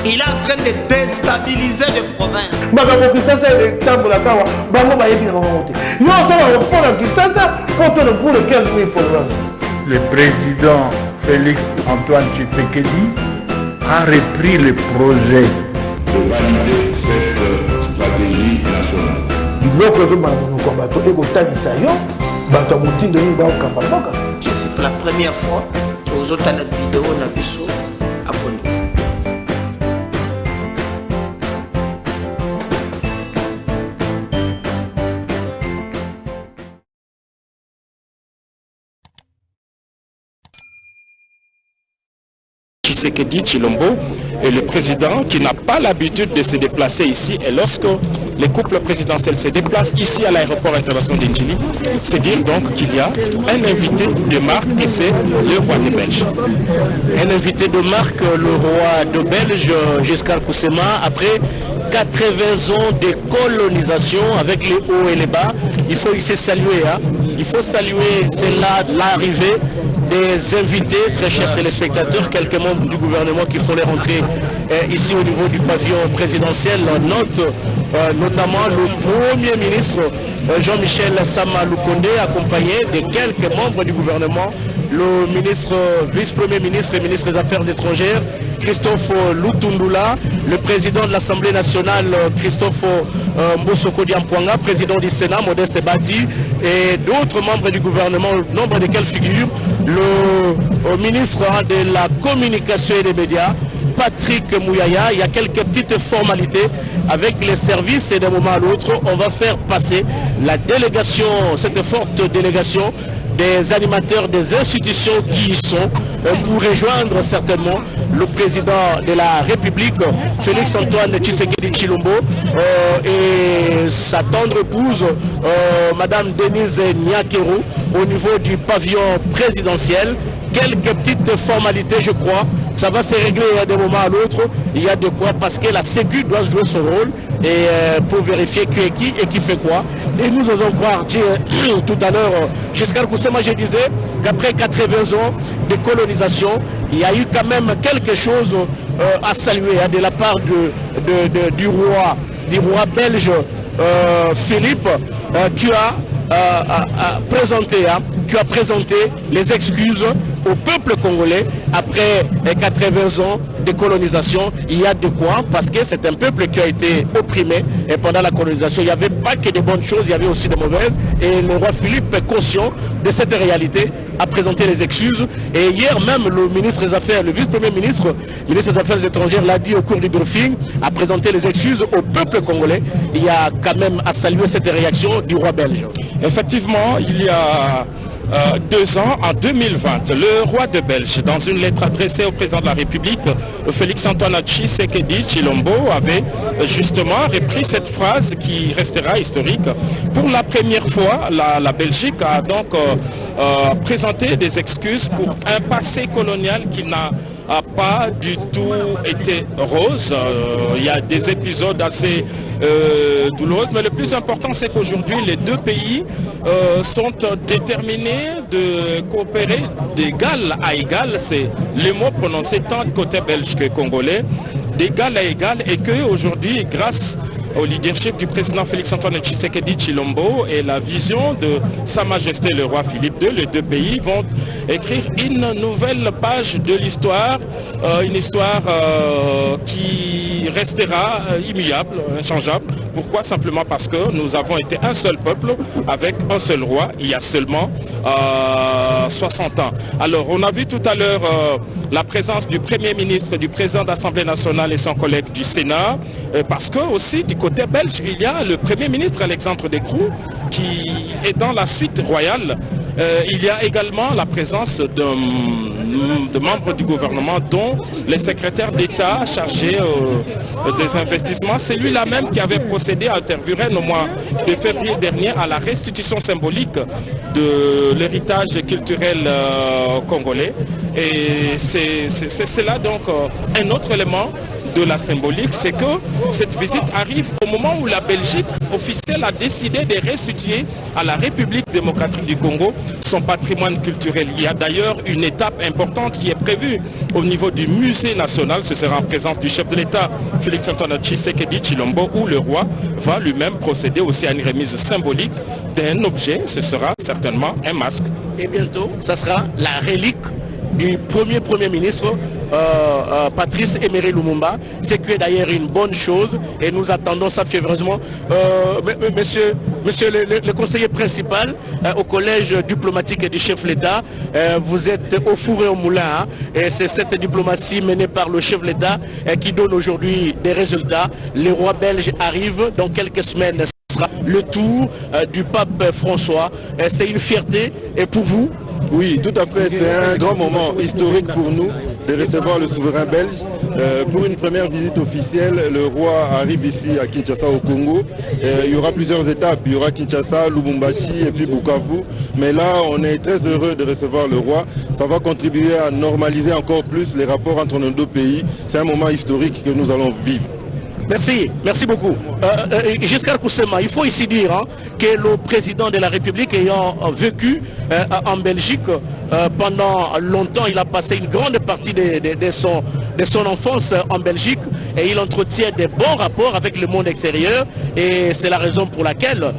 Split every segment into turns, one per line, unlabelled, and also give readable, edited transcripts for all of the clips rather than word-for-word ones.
Il est en train de déstabiliser les provinces.
Le président Félix Antoine Tshisekedi a repris le projet
de valider cette stratégie nationale.
C'est pour la première fois que aux autres vidéos n'abissent abonnez-vous.
Tshisekedi Tshilombo est le président qui n'a pas l'habitude de se déplacer ici, et lorsque les couples présidentiels se déplacent ici à l'aéroport international d'Indjili, c'est dire donc qu'il y a un invité de marque et c'est le roi de Belge. Un invité de marque, le roi de Belge, Giscard Koussema, après 80 ans de colonisation avec les hauts et les bas. Il faut ici saluer, il faut saluer, c'est là l'arrivée des invités, très chers téléspectateurs, quelques membres du gouvernement qui font les rentrées ici au niveau du pavillon présidentiel. Note notamment le Premier ministre Jean-Michel Sama Lukonde, accompagné de quelques membres du gouvernement, le ministre, vice-premier ministre et ministre des Affaires étrangères, Christophe Lutundula, le président de l'Assemblée nationale, Christophe Mbosoko Diampouanga, président du Sénat, Modeste Bati, et d'autres membres du gouvernement, au nombre desquels figure le ministre de la communication et des médias, Patrick Mouyaya. Il y a quelques petites formalités avec les services et d'un moment à l'autre, on va faire passer la délégation, cette forte délégation des animateurs des institutions qui y sont pour rejoindre certainement le président de la République, Félix Antoine Tshisekedi Tshilombo, et sa tendre épouse, Madame Denise Nyakero, au niveau du pavillon présidentiel. Quelques petites formalités, je crois. Ça va se régler d'un moment à l'autre. Il y a de quoi, parce que la Sécu doit jouer son rôle et pour vérifier qui est qui et qui fait quoi. Et nous osons croire, tout à l'heure, Giscard Koussema, je disais qu'après 80 ans de colonisation, il y a eu quand même quelque chose à saluer de la part du roi belge Philippe, qui a présenté les excuses au peuple congolais après 80 ans de colonisation. Il y a de quoi, parce que c'est un peuple qui a été opprimé, et pendant la colonisation, il n'y avait pas que de bonnes choses, il y avait aussi de mauvaises, et le roi Philippe est conscient de cette réalité, a présenté les excuses, et hier même le ministre des Affaires, le vice-premier ministre, ministre des Affaires étrangères l'a dit au cours du briefing, a présenté les excuses au peuple congolais. Il y a quand même à saluer cette réaction du roi belge.
Effectivement, il y a 2 ans, en 2020, le roi de Belge, dans une lettre adressée au président de la République, Félix Antoine Tshisekedi Tshilombo, avait justement repris cette phrase qui restera historique. Pour la première fois, la Belgique a donc présenté des excuses pour un passé colonial qui n'a pas du tout été rose. Il y a des épisodes assez douloureux, mais le plus important, c'est qu'aujourd'hui les deux pays sont déterminés de coopérer d'égal à égal. C'est le mot prononcé tant de côté belge que congolais, d'égal à égal, et qu'aujourd'hui, grâce au leadership du président Félix Antoine Tshisekedi Tshilombo et la vision de Sa Majesté le roi Philippe II, les deux pays vont écrire une nouvelle page de l'histoire, une histoire qui restera immuable, inchangeable. Pourquoi? Simplement parce que nous avons été un seul peuple avec un seul roi il y a seulement 60 ans. Alors on a vu tout à l'heure la présence du Premier ministre, du président de l'Assemblée nationale et son collègue du Sénat, parce que aussi du côté belge, il y a le Premier ministre Alexandre De Croo qui est dans la suite royale. Il y a également la présence de membres du gouvernement, dont les secrétaires d'État chargés des investissements. C'est lui-là même qui avait procédé à Tervuren au mois de février dernier à la restitution symbolique de l'héritage culturel congolais. Et c'est là donc un autre élément de la symbolique, c'est que cette visite arrive au moment où la Belgique officielle a décidé de restituer à la République démocratique du Congo son patrimoine culturel. Il y a d'ailleurs une étape importante qui est prévue au niveau du musée national. Ce sera en présence du chef de l'État, Félix-Antoine Tshisekedi Tshilombo, où le roi va lui-même procéder aussi à une remise symbolique d'un objet. Ce sera certainement un masque.
Et bientôt, ça sera la relique du premier ministre Patrice Emery Lumumba, ce qui est d'ailleurs une bonne chose et nous attendons ça fiévreusement. Monsieur le conseiller principal au collège diplomatique et du chef de l'État, vous êtes au four et au moulin, hein, et c'est cette diplomatie menée par le chef de l'État qui donne aujourd'hui des résultats. Le roi belge arrive dans quelques semaines. Ce sera le tour du pape François. C'est une fierté et pour vous?
Oui, tout à fait. C'est un grand moment historique pour nous de recevoir le souverain belge. Pour une première visite officielle, le roi arrive ici à Kinshasa au Congo. Il y aura plusieurs étapes. Il y aura Kinshasa, Lubumbashi et puis Bukavu. Mais là, on est très heureux de recevoir le roi. Ça va contribuer à normaliser encore plus les rapports entre nos deux pays. C'est un moment historique que nous allons vivre.
Merci beaucoup. Giscard Koussema, il faut ici dire que le président de la République ayant vécu en Belgique pendant longtemps, il a passé une grande partie de son enfance en Belgique et il entretient des bons rapports avec le monde extérieur et c'est la raison pour laquelle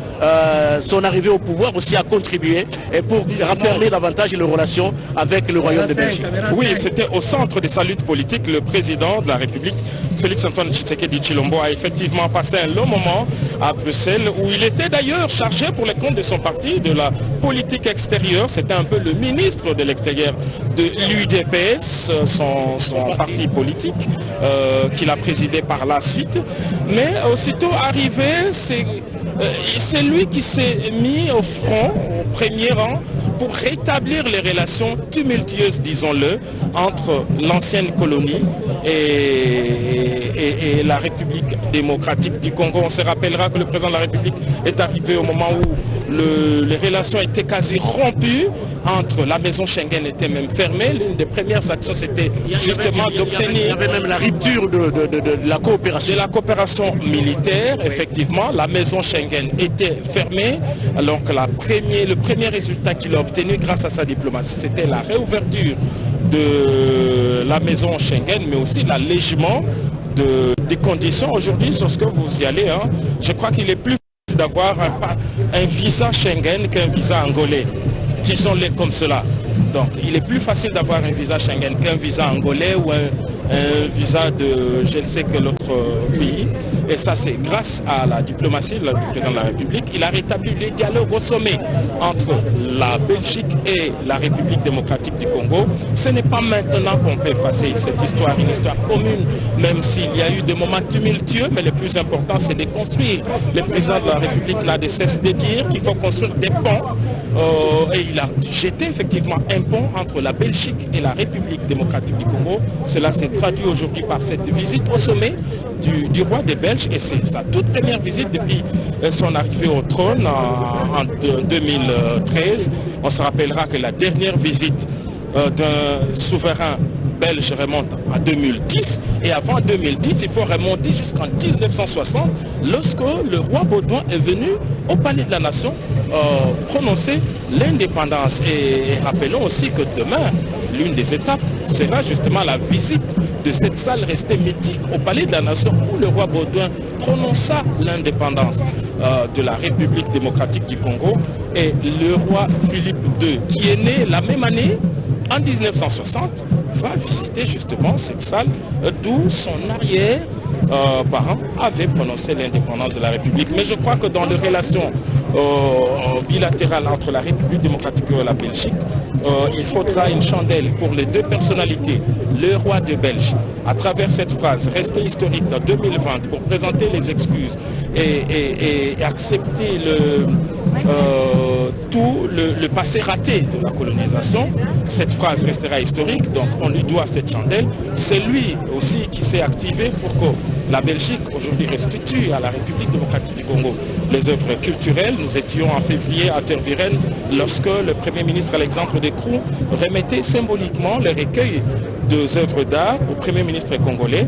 son arrivée au pouvoir aussi a contribué et pour raffermir davantage les relations avec le Royaume de Belgique.
Oui, c'était au centre de sa lutte politique. Le président de la République, Félix-Antoine Tshisekedi Tshilombo, a effectivement passé un long moment à Bruxelles où il était d'ailleurs chargé pour les comptes de son parti de la politique extérieure. C'était un peu le ministre de l'extérieur de l'UDPS, son parti politique qu'il a présidé par la suite. Mais aussitôt arrivé, c'est lui qui s'est mis au front, au premier rang, pour rétablir les relations tumultueuses, disons-le, entre l'ancienne colonie et la République démocratique du Congo. On se rappellera que le président de la République est arrivé au moment où les relations étaient quasi rompues entre la maison Schengen était même fermée. L'une des premières actions, c'était justement d'obtenir...
Il y avait même la rupture de la coopération.
De la coopération militaire, effectivement. La maison Schengen était fermée, alors que le premier résultat qu'il a obtenu grâce à sa diplomatie, c'était la réouverture de la maison Schengen, mais aussi l'allègement des conditions. Aujourd'hui, lorsque vous y allez, je crois qu'il est plus facile d'avoir un visa Schengen qu'un visa angolais. Disons-les comme cela. Donc, il est plus facile d'avoir un visa Schengen qu'un visa angolais ou un visa de je ne sais quel autre pays. Et ça, c'est grâce à la diplomatie du président de la République. Il a rétabli les dialogues au sommet entre la Belgique et la République démocratique du Congo. Ce n'est pas maintenant qu'on peut effacer cette histoire, une histoire commune, même s'il y a eu des moments tumultueux, mais le plus important, c'est de construire. Le président de la République n'a de cesse de dire qu'il faut construire des ponts. Et il a jeté effectivement un pont entre la Belgique et la République démocratique du Congo. Cela s'est traduit aujourd'hui par cette visite au sommet du roi des Belges et c'est sa toute première visite depuis son arrivée au trône en 2013. On se rappellera que la dernière visite d'un souverain belge remonte à 2010 et avant 2010 il faut remonter jusqu'en 1960 lorsque le roi Baudouin est venu au palais de la nation prononcer l'indépendance et rappelons aussi que demain l'une des étapes sera justement la visite de cette salle restée mythique au palais de la nation où le roi Baudouin prononça l'indépendance de la République démocratique du Congo et le roi Philippe II qui est né la même année en 1960 va visiter justement cette salle d'où son arrière-parent avait prononcé l'indépendance de la République. Mais je crois que dans les relations bilatérales entre la République démocratique et la Belgique, il faudra une chandelle pour les deux personnalités, le roi de Belge, à travers cette phrase restée historique dans 2020 pour présenter les excuses et accepter tout le passé raté de la colonisation. Cette phrase restera historique, donc on lui doit cette chandelle. C'est lui aussi qui s'est activé pour que la Belgique aujourd'hui restitue à la République démocratique du Congo les œuvres culturelles. Nous étions en février à Tervuren lorsque le Premier ministre Alexandre De Croo remettait symboliquement le recueil 2 œuvres d'art au Premier ministre congolais.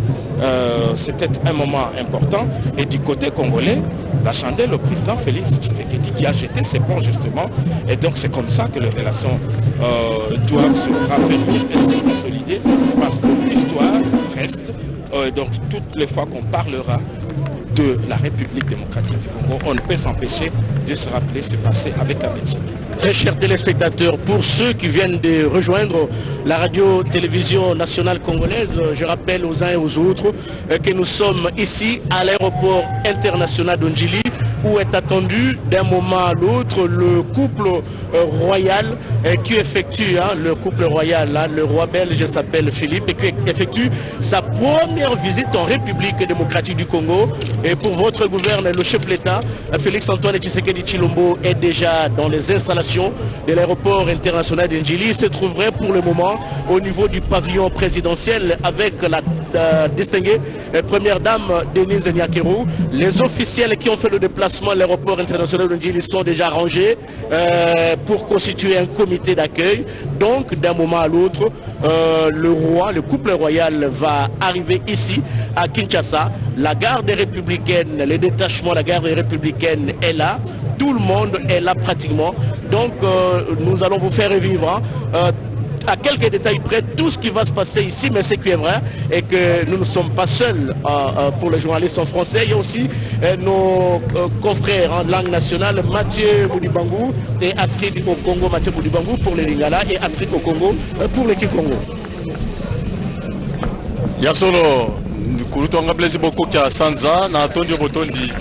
C'était un moment important. Et du côté congolais, la chandelle au président Félix Tshisekedi qui a jeté ses ponts justement. Et donc c'est comme ça que les relations doivent se raffermir et se consolider parce que l'histoire reste. Donc toutes les fois qu'on parlera de la République démocratique du Congo, on ne peut s'empêcher de se rappeler ce passé avec la Belgique.
Très chers téléspectateurs, pour ceux qui viennent de rejoindre la radio-télévision nationale congolaise, je rappelle aux uns et aux autres que nous sommes ici à l'aéroport international d'Ondjili où est attendu d'un moment à l'autre le couple royal qui effectue, le couple royal, le roi belge s'appelle Philippe et qui effectue sa première visite en République démocratique du Congo. Et pour votre gouverneur, le chef de l'État, Félix Antoine Tshisekedi Tshilombo est déjà dans les installations de l'aéroport international d'Ondjili. Il se trouverait pour le moment au niveau du pavillon présidentiel avec la distinguée première dame Denise Nyakero. Les officiels qui ont fait le déplacement à l'aéroport international d'Ondjili sont déjà rangés pour constituer un comité d'accueil. Donc d'un moment à l'autre, le couple royal va arriver ici à Kinshasa. La garde républicaine, les détachements de la garde républicaine est là. Tout le monde est là pratiquement. Donc nous allons vous faire revivre à quelques détails près tout ce qui va se passer ici, mais c'est qui est vrai et que nous ne sommes pas seuls pour les journalistes en français. Il y a aussi nos confrères en langue nationale, Mathieu Boudibangou et Astrid au Congo, Mathieu Boudibangou pour les Lingala et Astrid au Congo pour l'équipe Congo.
Yasolo, Kulutonga plaisir beaucoup à Sanza, na Tondio Botondi,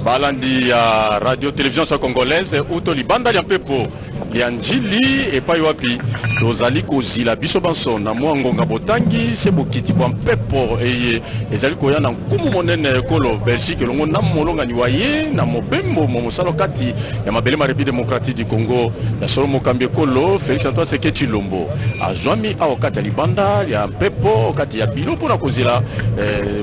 Balandi à radio-télévision congolaise, Utoli Banda Yampepo. Lianjili et pas yoapi tozali kozila biso banso na mwangonga botangi se bokiti bwa mpepo eye ezali koya na nkumu monene ekolo Belgique longo na molonga ni waye na mobembo momosalo kati ya mabele ma République démocratique du Congo ya solo mokambi ekolo Félix Antoine Tshisekedi Tshilombo azwami awokati ya libanda ya mpepo kati ya bilo mpona kozila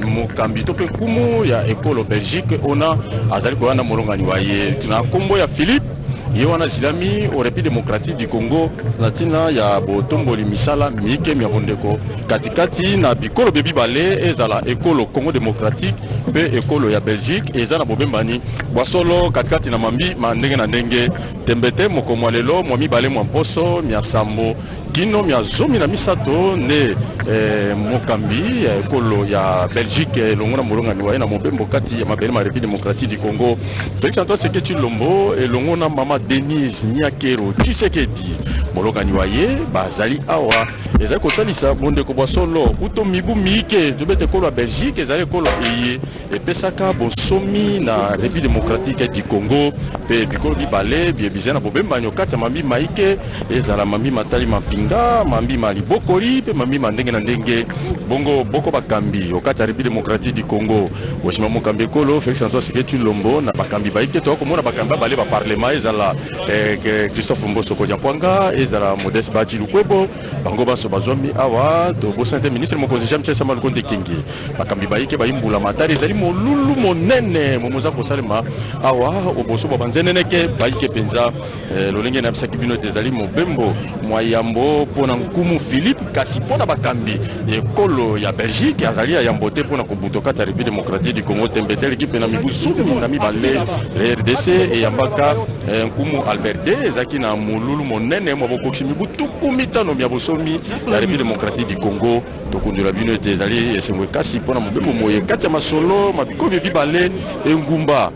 mokambi to pe nkumu ya ekolo Belgique ona azali koya na molonga ni waye na kombo ya Philippe Yewana Zilami au République démocratique du Congo latina ya botomboli misala mike miabondeko katikati na bikolo bebi bale ezala ekolo Congo démocratique pe ekolo ya Belgique ezana bobembani bwasolo katikati na mambi mandenge na ndenge tembete mokomo lelo mwami bale mwamposo miasambo kino miazomi na misato ne mokambi ekolo ya Belgique longo na molonga niwaye na mobembo kati ya mabele ma République démocratique du Congo Félix Antoine Tshisekedi Tshilombo elongo na mama Denise Nyakero Tshisekedi molonga niwaye bazali awa ezali kotalisa bondeko bwa solo uto mibu mike tobete ekolo ya Belgique ezali ekolo eye epesaka bosomi na République démocratique du Congo pe bikolo bibale biebize na bobembanyo kati ya mambi maike ezala mambi matali mapinga mambi malibokoli pe mambi mandenge na ndenge bongo boko bakambi okati ya République démocratique du Congo oshima mokambi ekolo Félix Antoine Tshisekedi Tshilombo na bakambi baike to komona bakambi bale ba parlement ezala Christophe Mboso Kodiampwanga ezala Modeste Baji Lukwebo bango baso bazwami awa to bosante ministre mokonzi Jean-Michel Sama Lukonde Kingi bakambi baike bayimbula matari ezali molulu monene momoza kosalema awa oboso babanzeneneke baike penza lolenge na bisaki bino ezali mobembo mwayambo pona nkumu Philippe kasi pona bakambi ekolo ya Belgique azali ya yambote pona kobutoka ta République démocratique du Congo tembete l'équipe na mibusumi na mibale RDC et yambaka nkumu Alberde ezaki na molulu monene maboko mibu tukumitano mya bosomi la République démocratique du Congo tokundula bino ezali esemwe kasi pona mobembo moye kati ya masolo mabikomi bibale engumba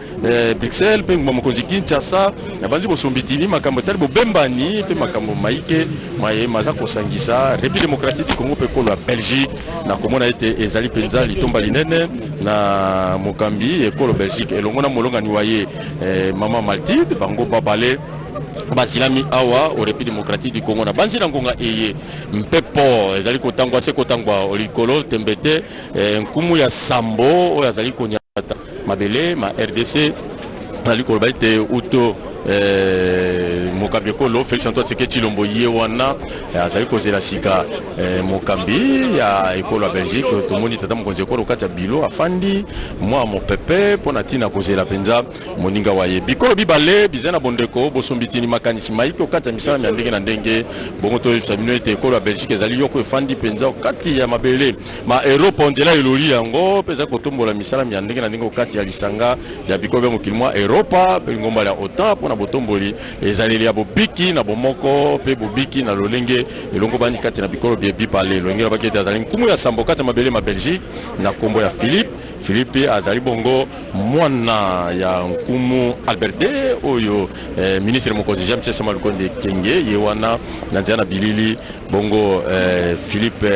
Bruxelles pe ngumba mokonzi Kinshasa na banzi bosombitini makambo tali bobembani pe makambo maike maye maza kosangisa République démocratique du Congo pe kolo ya Belgique na komona ete ezali penza litomba linene na mokambi ekolo Belgique elongo na molonga ni waye mama Maltide bango babale basilami awa au République démocratique du Congo na banzi na ngonga eye mpepo ezali kotangwa se kotangwa olikolo tembete nkumu ya sambo oyo azali konyata mabele ma RDC ali koloba ete uto mokambi ekolo Félix Antoine Tshisekedi Tshilombo ye wana azali kozela sika mokambi ya ekolo ya Belgique tomoni tata mokonzi ekolo kati ya bilo afandi mwa mopepe mpona ntina kozela mpenza moninga waye bikolo bibale biza na bondeko bosombitini makanisi maiki okati ya misala ya ndenge na ndenge bongo toyebisa bino ete ekolo ya Belgique ezali yoko efandi mpenza okati ya mabele ma Europe onzela eloli yango mpenza kotombola misala ya ndenge na ndenge okati ya lisanga ya bikolo bya mokili mwa Europa pe ngomba ya OTAN mpona botomboli ezaleli ya bobiki na bomoko pe bobiki na lolenge elongo bani kati na bikolo bie bipale lolenge bakete azali nkumu ya sambo kati ya mabele ma Belgique na kombo ya Philippe azali bongo mwana ya nkumu Alberte oyo ministre mokonzi Jean-Michel Sama Lukonde Kenge yewana na nzela bilili bongo Philippe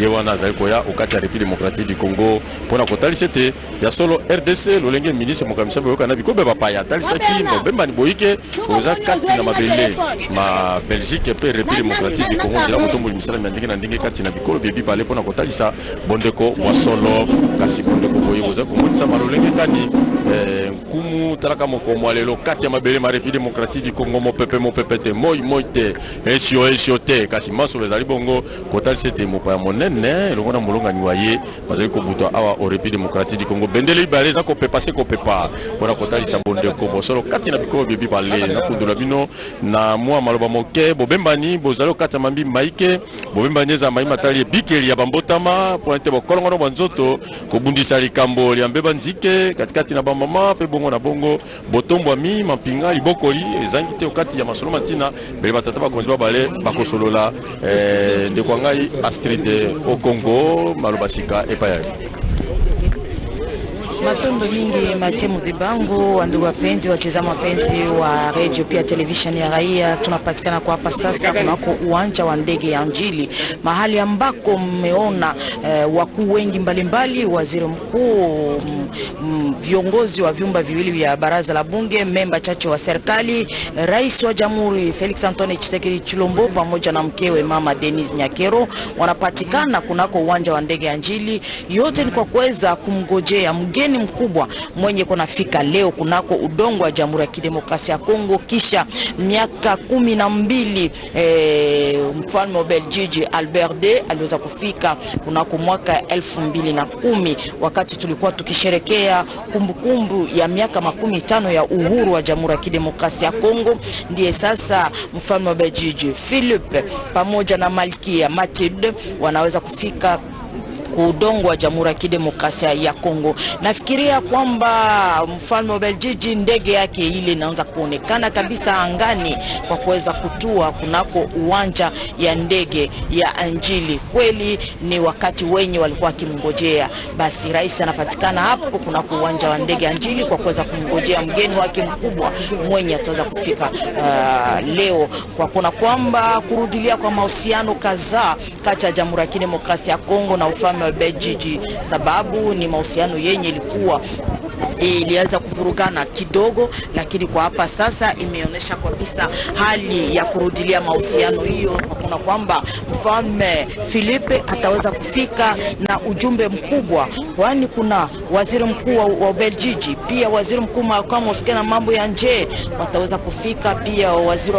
yewana azali koya okati ya République démocratique du Congo pona kotalisa te ya solo RDC lolenge ministre mokamisa boyoka na bikobe bapaya talisaki bobemba ni boyike oza kati na mabele ma Belgique pe République démocratique du Congo la motombo misala ndenge na ndenge kati na bikolo bebi pale pona kotalisa bondeko wa solo kasi bondeko boyoza komonisa malolenge kani nkumu talaka mokomo lelo kati ya mabele ma République démocratique du Congo mopepe te moi te esio te kasi masolo ezali bongo kotalisa te mopa monene elongo na molonga ni waye bazali kobutwa awa au République démocratique du Congo bendele ibale za kopepa se kopepa pona kotalisa bondeko bosolo kati na bikolo bebi pale na kundula bino na mwa maloba moke bobembani bozalo kati ya mambi maike bobembani za mai matali bikeli ya bambotama pointe bokolongo no nzoto kobundisa likambo ya mbeba nzike katikati na bamama pe bongo na bongo botombo mi mampinga libokoli ezangi te okati ya masolo matina bele batata bakonzi babale bakosolola ndeko ngai Astrid au Congo maloba sika epaya
Matondo mingi Mathieu Mudibango, wandugu wapenzi wacheza mapenzi wa radio pia television ya raia, tunapatikana kwa hapa sasa kunako uwanja wa ndege ya Njili, mahali ambako mmeona wakuu wengi mbalimbali, waziri mkuu, viongozi wa vyumba viwili vya baraza la bunge, memba chache wa serikali, rais wa jamhuri Felix Antoine Tshisekedi Tshilombo pamoja na mkewe mama Denise Nyakero wanapatikana kunako uwanja wa ndege ya Njili. Yote ni kwa kuweza kumngojea mgeni mkubwa mwenye kunafika leo kunako udongo wa Jamhuri ya Kidemokrasia ya Kongo kisha miaka 12. Mfalme wa Belgique Albert II aliweza kufika kunako mwaka 2010 wakati tulikuwa tukisherekea kumbukumbu ya miaka 15 ya uhuru wa Jamhuri ya Kidemokrasia ya Kongo. Ndiye sasa mfalme wa Belgique Philippe pamoja na malkia Mathilde wanaweza kufika udongo wa Jamhuri ya Kidemokrasia ya Kongo. Nafikiria kwamba mfalme wa Belgique ndege yake ile inaanza kuonekana kabisa angani kwa kuweza kutua kunako uwanja ya ndege ya Njili. Kweli ni wakati wenye walikuwa kimngojea. Basi rais anapatikana hapo kunako uwanja wa ndege ya Njili kwa kuweza kumngojea mgeni wake mkubwa mwenye ataweza kufika leo, kwa kuna kwamba kurudilia kwa mahusiano kadhaa kati ya Jamhuri ya Kidemokrasia ya Kongo na ufalme wa Belgique, sababu ni mahusiano yenye ilikuwa ilianza kuvurugana kidogo, lakini kwa hapa sasa imeonyesha kabisa hali ya kurudilia mahusiano hiyo, kwa kuna kwamba mfalme Philippe ataweza kufika na ujumbe mkubwa, kwani kuna waziri mkuu wa Belgique, pia waziri mkuu makamu usika na mambo ya nje wataweza kufika, pia waziri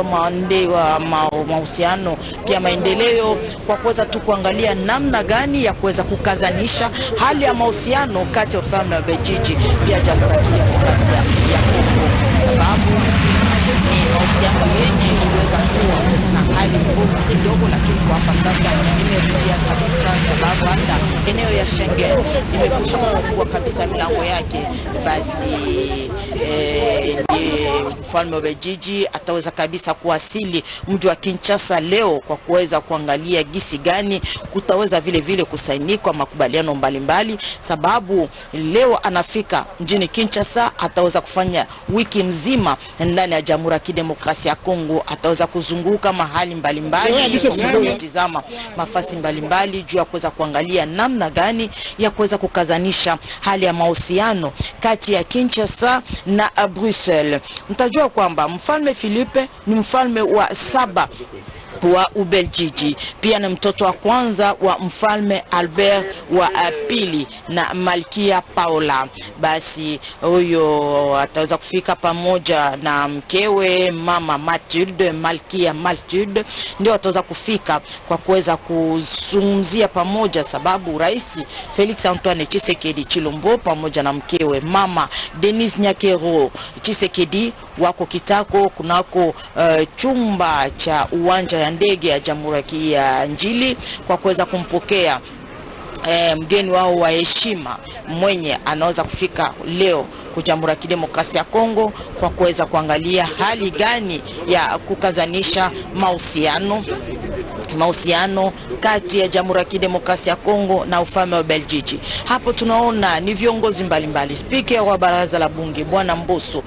wa mahusiano pia maendeleo, kwa kuweza tu kuangalia namna gani ya kuweza kukazanisha hali ya mahusiano kati ya ufalme wa Belgique pia Jamhuri ya Kidemokrasia ya Kongo, sababu ni mahusiano yenye iliweza kuwa na hali nguvu kidogo, lakini kwa hapa sasa imerudia kabisa, sababu hata eneo ya Schengen imekwisha kufungua kabisa milango yake. Basi mfalme wa Belgique ataweza kabisa kuwasili mji wa Kinshasa leo kwa kuweza kuangalia gisi gani kutaweza vile kusainikwa makubaliano mbalimbali, sababu leo anafika mjini Kinshasa, ataweza kufanya wiki mzima ndani ya Jamhuri ya Kidemokrasia ya Kongo, ataweza kuzunguka mahali mbalimbali kutizama mafasi mbalimbali juu ya kuweza kuangalia namna gani ya kuweza kukazamisha hali ya mahusiano kati ya Kinshasa na Brussels. Mtajua kwamba mfalme Philippe ni mfalme wa 7 wa Ubeljiji, pia ni mtoto wa kwanza wa mfalme Albert wa pili na Malkia Paula. Basi huyo ataweza kufika pamoja na mkewe mama Mathilde, Malkia Mathilde, ndio wataweza kufika kwa kuweza kuzungumzia pamoja, sababu Rais Felix Antoine Tshisekedi Chilombo pamoja na mkewe mama Denise Nyakero Tshisekedi wako kitako kunako chumba cha uwanja ya ndege ya Jamhuri ya Njili kwa kuweza kumpokea mgeni wao wa heshima mwenye anaweza kufika leo kwa Jamhuri ya Kidemokrasia ya Kongo kwa kuweza kuangalia hali gani ya kukazanisha mahusiano kati ya Jamhuri ya Kidemokrasia ya Kongo na ufalme wa Beljiji. Hapo tunaona ni viongozi mbalimbali, Speaker wa baraza la bunge Bwana Mbosso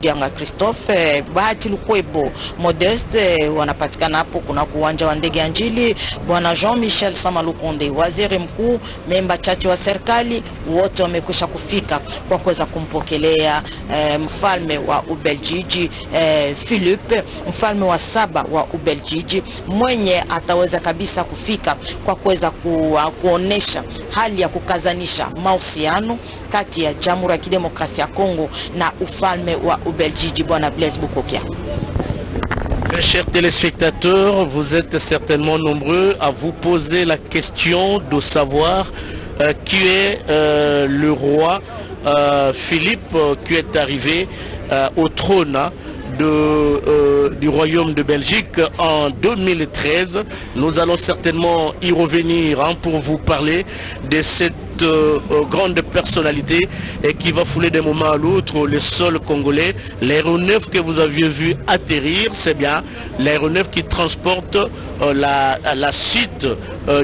Dianga Christophe, Bahati Lukwebo, Modeste wanapatikana hapo kuna uwanja wa ndege ya Njili. Bwana Jean-Michel Samalukonde, waziri mkuu, memba chache wa serikali, wote wamekwisha kufika kwa kuweza kumpokelea mfalme wa Ubeljiji Philippe, mfalme wa 7 wa Ubeljiji, mwenye ataweza kabisa kufika kwa kuweza kuonesha hali ya kukazanisha mahusiano kati ya Jamhuri ya Kidemokrasia ya Kongo na ufalme wa Ubeljiji. Bwana Blaise Bukokia.
Très chers téléspectateurs, vous êtes certainement nombreux à vous poser la question de savoir qui est le roi Philippe qui est arrivé au trône du royaume de Belgique en 2013. Nous allons certainement y revenir pour vous parler de cette grande personnalité et qui va fouler d'un moment à l'autre le sol congolais. L'aéronef que vous aviez vu atterrir, c'est bien l'aéronef qui transporte la suite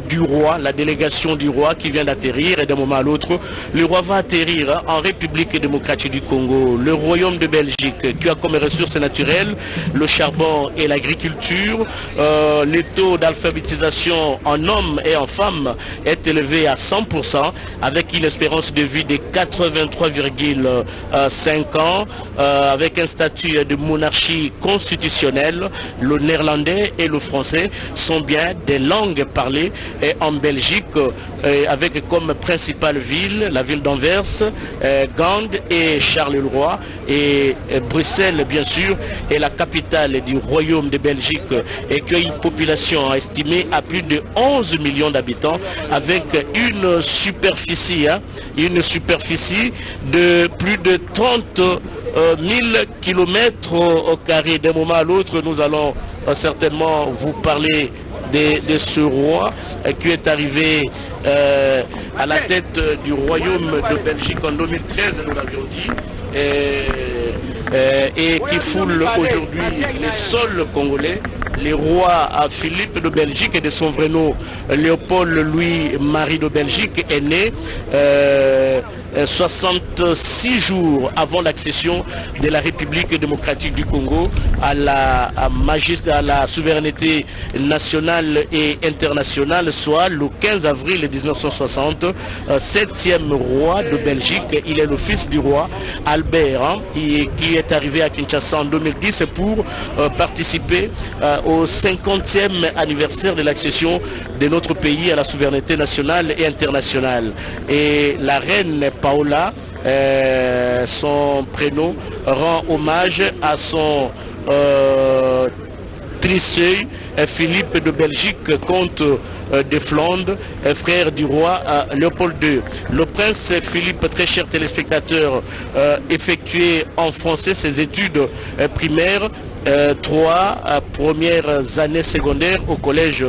du roi, la délégation du roi qui vient d'atterrir, et d'un moment à l'autre le roi va atterrir en République démocratique du Congo. Le royaume de Belgique qui a comme ressources naturelles le charbon et l'agriculture. Le taux d'alphabétisation en hommes et en femmes est élevé à 100%, avec une espérance de vie de 83,5 ans, avec un statut de monarchie constitutionnelle. Le néerlandais et le français sont bien des langues parlées en Belgique, avec comme principale ville la ville d'Anvers, Gand et Charleroi, et Bruxelles bien sûr est la capitale du royaume de Belgique et qui a une population estimée à plus de 11 millions d'habitants, avec une superficie de plus de 30 000 kilomètres au carré. D'un moment à l'autre, nous allons certainement vous parler de ce roi qui est arrivé à la tête du royaume de Belgique en 2013, nous l'avions dit, et qui foule aujourd'hui les sols congolais. Le roi Philippe de Belgique et de son vrai nom Léopold Louis-Marie de Belgique est né 66 jours avant l'accession de la République démocratique du Congo à la souveraineté nationale et internationale, soit le 15 avril 1960, 7e roi de Belgique. Il est le fils du roi Albert, qui est arrivé à Kinshasa en 2010 pour participer au 50e anniversaire de l'accession de notre pays à la souveraineté nationale et internationale. Et la reine Paola, son prénom, rend hommage à son triceuil Philippe de Belgique, comte de Flandre, frère du roi Léopold II. Le prince Philippe, très chers téléspectateurs, effectué en français ses études primaires, 3 premières années secondaires au collège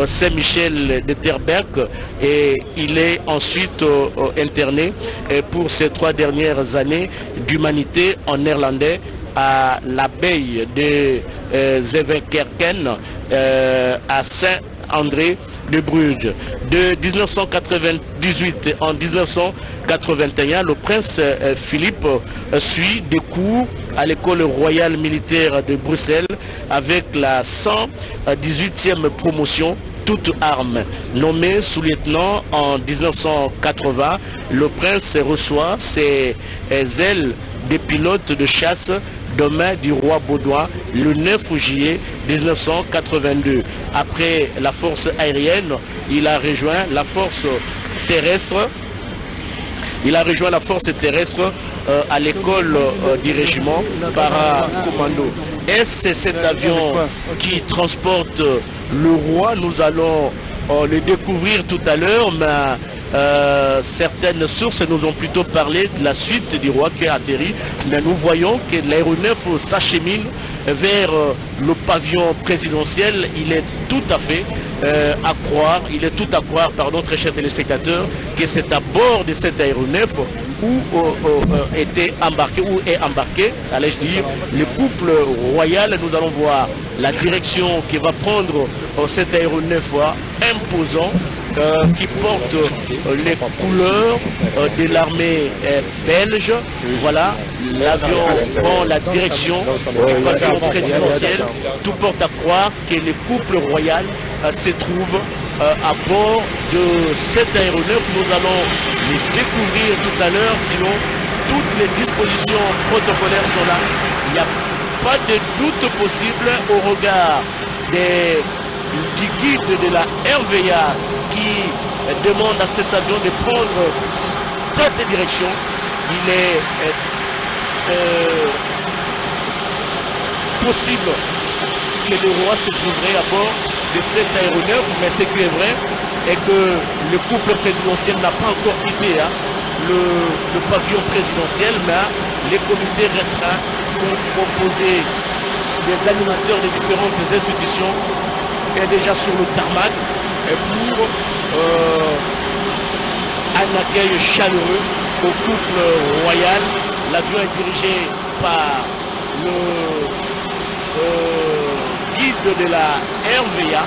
Saint-Michel de Terberg, et il est ensuite interné pour ses 3 dernières années d'humanité en néerlandais à l'abbaye de Zevenkerken à Saint-André de Bruges. De 1998 en 1981, le prince Philippe suit des cours à l'école royale militaire de Bruxelles avec la 118e promotion toute arme. Nommé sous-lieutenant en 1980, le prince reçoit ses ailes de pilote de chasse de main du roi baudouin le 9 juillet 1982. Après la force aérienne, il a rejoint la force terrestre. Il a rejoint la force terrestre à l'école du régiment para-commando. Est-ce cet avion qui transporte le roi? Nous allons le découvrir tout à l'heure, mais certaines sources nous ont plutôt parlé de la suite du roi qui a atterri. Mais nous voyons que l'aéronef s'achemine vers le pavillon présidentiel. Il est tout à fait à croire, très chers téléspectateurs, que c'est à bord de cet aéronef où est embarqué, allais-je dire, le couple royal. Nous allons voir la direction qui va prendre cet aéronef imposant qui porte les couleurs de l'armée belge. Voilà, l'avion prend la direction du pavillon présidentiel. Tout porte à croire que le couple royal se trouve à bord de cet aéronef. Nous allons les découvrir tout à l'heure, sinon toutes les dispositions protocolaires sont là. Il n'y a pas de doute possible au regard du guide de la RVA qui demande à cet avion de prendre cette direction. Il est possible que le roi se trouverait à bord de cet aéronef, mais ce qui est vrai est que le couple présidentiel n'a pas encore quitté le pavillon présidentiel, mais les comités restreints composés des animateurs des différentes institutions est déjà sur le tarmac pour un accueil chaleureux au couple royal. L'avion est dirigé par le guide de la RVA.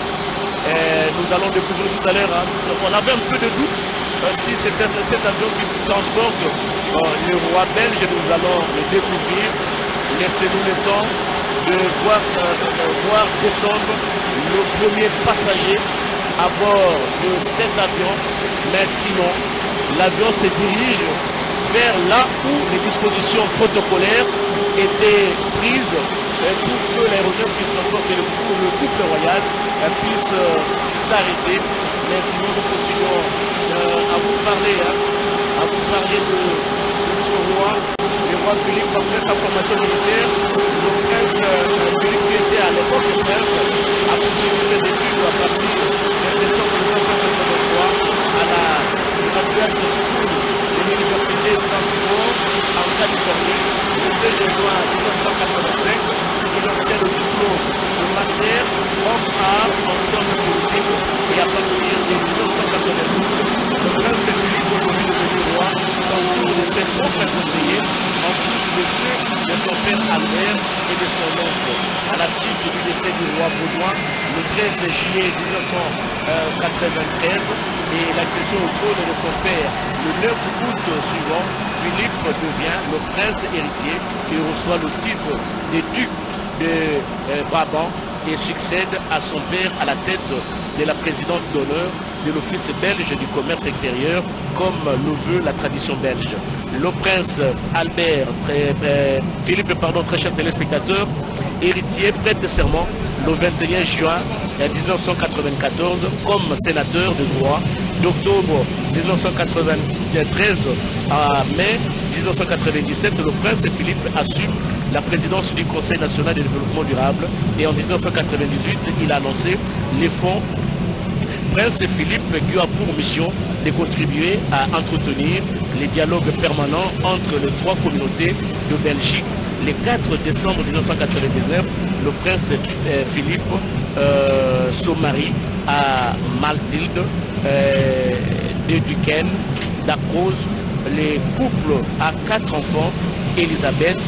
Nous allons découvrir tout à l'heure, on avait un peu de doute si c'était cet avion qui transporte le roi belge. Nous allons le découvrir. Laissez-nous le temps de voir descendre le premier passager à bord de cet avion. Mais sinon, l'avion se dirige vers là où les dispositions protocolaires étaient prises pour que l'aéronef qui transporte le couple royal puisse s'arrêter. Mais sinon, nous continuons à vous parler de ce roi. Le roi Philippe, après sa formation militaire, le prince Philippe, qui était à l'époque le prince, a poursuivi ses études à partir de septembre 1983 à la Graduate School de l'université Stanford en Californie. Le 16 juin 1985, il obtient le diplôme de master of art en sciences politiques et à partir de 1992, le prince Philippe, aujourd'hui devenu roi, s'entoure de ses propres conseillers, en plus de ceux de son père Albert et de son oncle. À la suite du décès du roi baudouin, le 13 juillet 1993, et l'accession au trône de son père, le 9 août suivant, Philippe devient le prince héritier qui reçoit le titre de duc de Brabant et succède à son père à la tête de la présidente d'honneur de l'Office belge du commerce extérieur, comme le veut la tradition belge. Le prince Albert, Philippe, très chers téléspectateurs, héritier, prête serment le 21 juin 1994 comme sénateur de droit. D'octobre 1993 à mai 1997, le prince Philippe assume la présidence du Conseil national de développement durable et en 1998, il a annoncé les fonds Prince Philippe qui a pour mission de contribuer à entretenir les dialogues permanents entre les trois communautés de Belgique. Le 4 décembre 1999, le prince Philippe se marie à Mathilde de Duquesne d'Acrose. Les couples a 4 enfants, Elisabeth,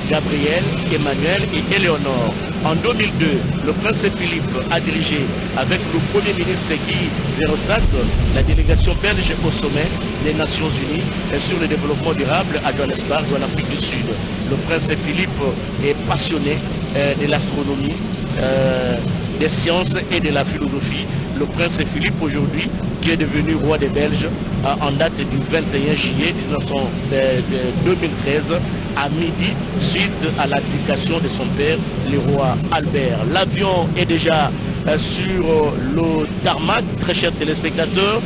Gabriel, Emmanuel et Éléonore. En 2002, le prince Philippe a dirigé avec le premier ministre Guy Verhofstadt la délégation belge au sommet des Nations Unies sur le développement durable à Johannesburg, en Afrique du Sud. Le prince Philippe est passionné de l'astronomie, des sciences et de la philosophie. Le prince Philippe aujourd'hui, qui est devenu roi des Belges en date du 21 juillet 2013, à midi suite à l'abdication de son père, le roi Albert. L'avion est déjà sur le tarmac, très chers téléspectateurs.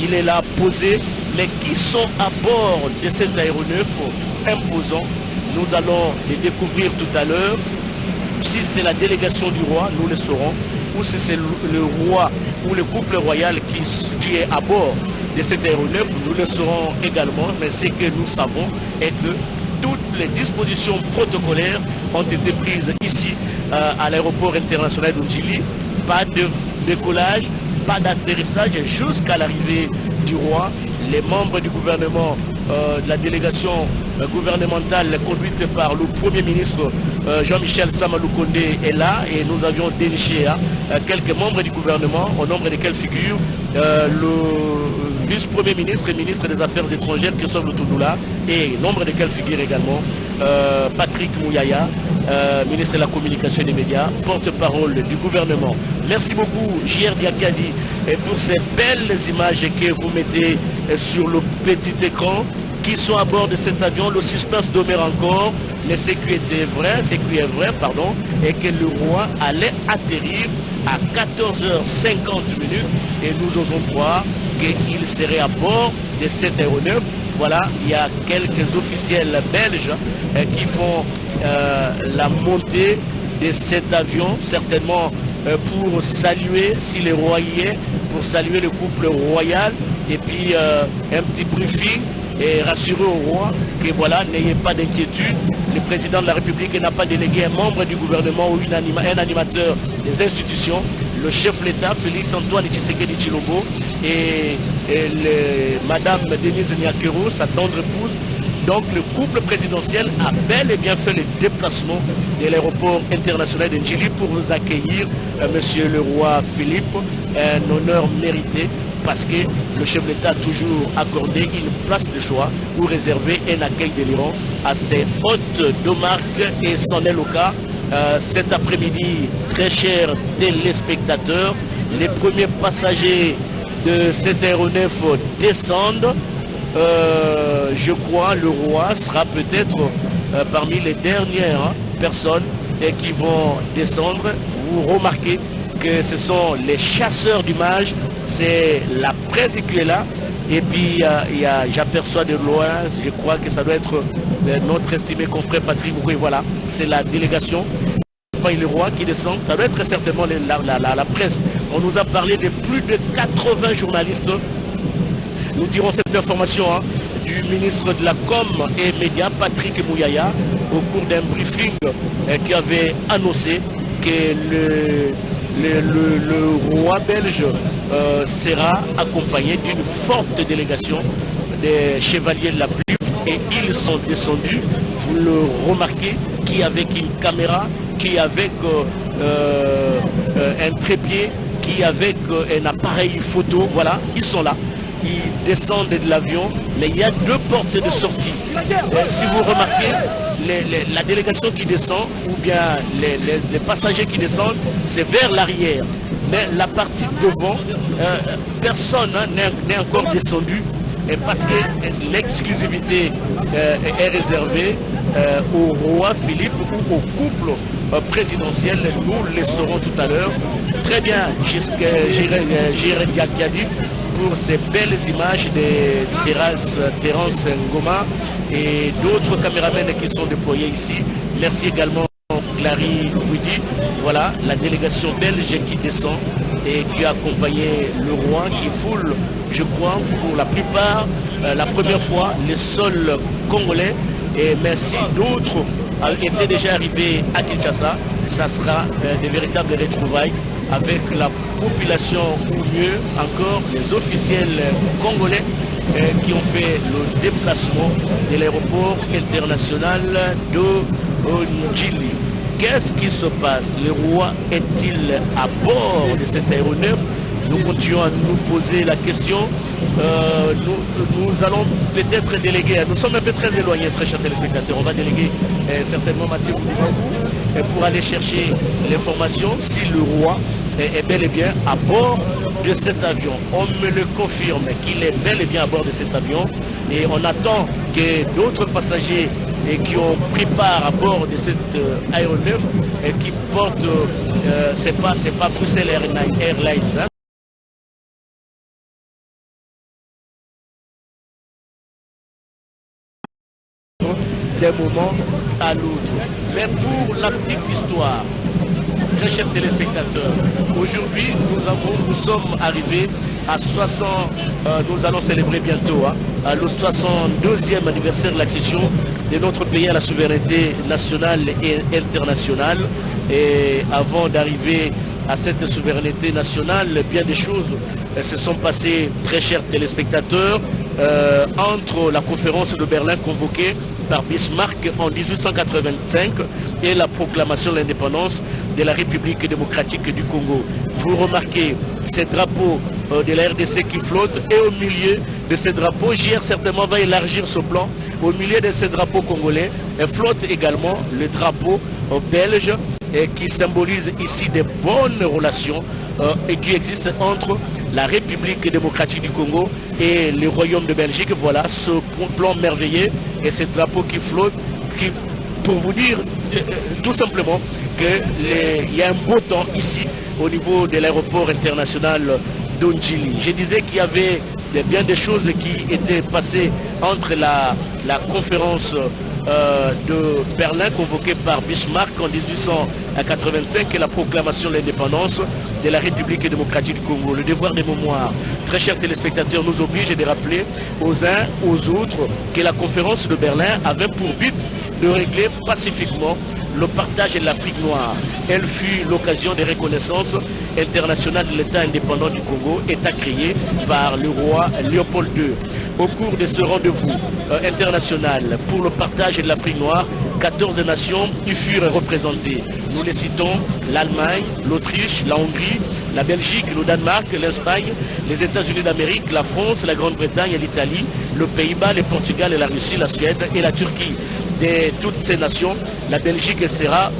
Il est là posé. Mais qui sont à bord de cet aéronef imposant, nous allons les découvrir tout à l'heure. Si c'est la délégation du roi, nous le saurons. Ou si c'est le roi ou le couple royal qui est à bord de cet aéronef, nous le saurons également. Mais ce que nous savons est que toutes les dispositions protocolaires ont été prises ici à l'aéroport international de Ndjili. Pas de décollage, pas d'atterrissage jusqu'à l'arrivée du roi. Les membres du gouvernement, de la délégation gouvernementale conduite par le Premier ministre Jean-Michel Samalou Kondé est là et nous avions déniché quelques membres du gouvernement, au nombre desquels figure le vice-premier ministre et ministre des Affaires étrangères Christophe Lutundula et nombre desquels figure également Patrick Mouyaya, ministre de la Communication et des Médias, porte-parole du gouvernement. Merci beaucoup J.R. Diakadi pour ces belles images que vous mettez sur le petit écran qui sont à bord de cet avion. Le suspense demeure encore, mais ce qui est vrai, est que le roi allait atterrir à 14h50 et nous osons croire qu'il serait à bord de cet aéronef. Voilà, il y a quelques officiels belges qui font la montée de cet avion, certainement pour saluer, si le roi y est, pour saluer le couple royal, et puis un petit briefing et rassurer au roi que voilà, n'ayez pas d'inquiétude, le président de la République n'a pas délégué un membre du gouvernement ou un animateur des institutions. Le chef de l'État, Félix Antoine Tshisekedi Tshilombo, et Madame Denise Nyakero, sa tendre épouse. Donc le couple présidentiel a bel et bien fait le déplacement de l'aéroport international de Ndjili pour vous accueillir, Monsieur le roi Philippe, un honneur mérité parce que le chef de l'État a toujours accordé une place de choix ou réservé un accueil délirant à ses hôtes de marque et c'en est le cas. Cet après-midi, très chers téléspectateurs, les premiers passagers de cet aéronef descendent. Je crois le roi sera peut-être parmi les dernières personnes qui vont descendre. Vous remarquez que ce sont les chasseurs d'images, c'est la presse qui est là. Et puis j'aperçois de loin, je crois que ça doit être notre estimé confrère Patrick Moukoui. Voilà, c'est la délégation. Et le roi qui descend, ça doit être certainement la presse. On nous a parlé de plus de 80 journalistes. Nous dirons cette information du ministre de la Com et Médias, Patrick Mouyaya, au cours d'un briefing qui avait annoncé que le roi belge sera accompagné d'une forte délégation des chevaliers de la plume et ils sont descendus, vous le remarquez, qui avec une caméra, qui avec un trépied, qui avec un appareil photo, voilà, ils sont là. Ils descendent de l'avion, mais il y a deux portes de sortie. Si vous remarquez, la délégation qui descend, ou bien les passagers qui descendent, c'est vers l'arrière. Mais la partie devant, personne n'est encore descendu, parce que l'exclusivité est réservée au roi Philippe ou au couple présidentiel. Nous le saurons tout à l'heure. Très bien, J.R. Diakadi, pour ces belles images de Terence Ngoma et d'autres caméramens qui sont déployés ici. Merci également Clary Woudi. Voilà la délégation belge qui descend et qui a accompagné le roi qui foule, je crois, pour la plupart, la première fois, les sols congolais. Et merci, d'autres étaient déjà arrivés à Kinshasa. Ça sera des véritables retrouvailles avec la population, ou mieux encore les officiels congolais qui ont fait le déplacement de l'aéroport international de Ndjili. Qu'est-ce qui se passe? Le roi est-il à bord de cet aéronef? Nous continuons à nous poser la question. Nous allons peut-être déléguer, nous sommes un peu très éloignés, très chers téléspectateurs. On va déléguer certainement Mathieu pour aller chercher l'information si le roi est bel et bien à bord de cet avion. On me le confirme qu'il est bel et bien à bord de cet avion et on attend que d'autres passagers et qui ont pris part à bord de cet aéronef et qui porte, c'est pas Bruxelles Airlines. Hein. D'un moment à l'autre. Mais pour la petite histoire, très chers téléspectateurs, aujourd'hui nous sommes arrivés à 60, nous allons célébrer bientôt le 62e anniversaire de l'accession de notre pays à la souveraineté nationale et internationale. Et avant d'arriver à cette souveraineté nationale, bien des choses se sont passées, très chers téléspectateurs, entre la conférence de Berlin convoquée par Bismarck en 1885 et la proclamation de l'indépendance de la République démocratique du Congo. Vous remarquez ces drapeaux de la RDC qui flottent, et au milieu de ces drapeaux, JR certainement va élargir ce plan, au milieu de ces drapeaux congolais flotte également le drapeau belge qui symbolise ici des bonnes relations et qui existent entre la République démocratique du Congo et le Royaume de Belgique. Voilà ce plan merveilleux et ces drapeaux qui flottent, pour vous dire tout simplement qu'il y a un beau temps ici au niveau de l'aéroport international d'Ondjili. Je disais qu'il y avait bien des choses qui étaient passées entre la conférence de Berlin convoquée par Bismarck en 1885 et la proclamation de l'indépendance de la République démocratique du Congo. Le devoir de mémoire, très chers téléspectateurs, nous oblige de rappeler aux uns aux autres que la conférence de Berlin avait pour but de régler pacifiquement le partage de l'Afrique noire. Elle fut l'occasion de reconnaissance internationale de l'État indépendant du Congo, État créé par le roi Léopold II. Au cours de ce rendez-vous international pour le partage de l'Afrique noire, 14 nations y furent représentées. Nous les citons: l'Allemagne, l'Autriche, la Hongrie, la Belgique, le Danemark, l'Espagne, les États-Unis d'Amérique, la France, la Grande-Bretagne et l'Italie, le Pays-Bas, le Portugal et la Russie, la Suède et la Turquie. De toutes ces nations, la Belgique sera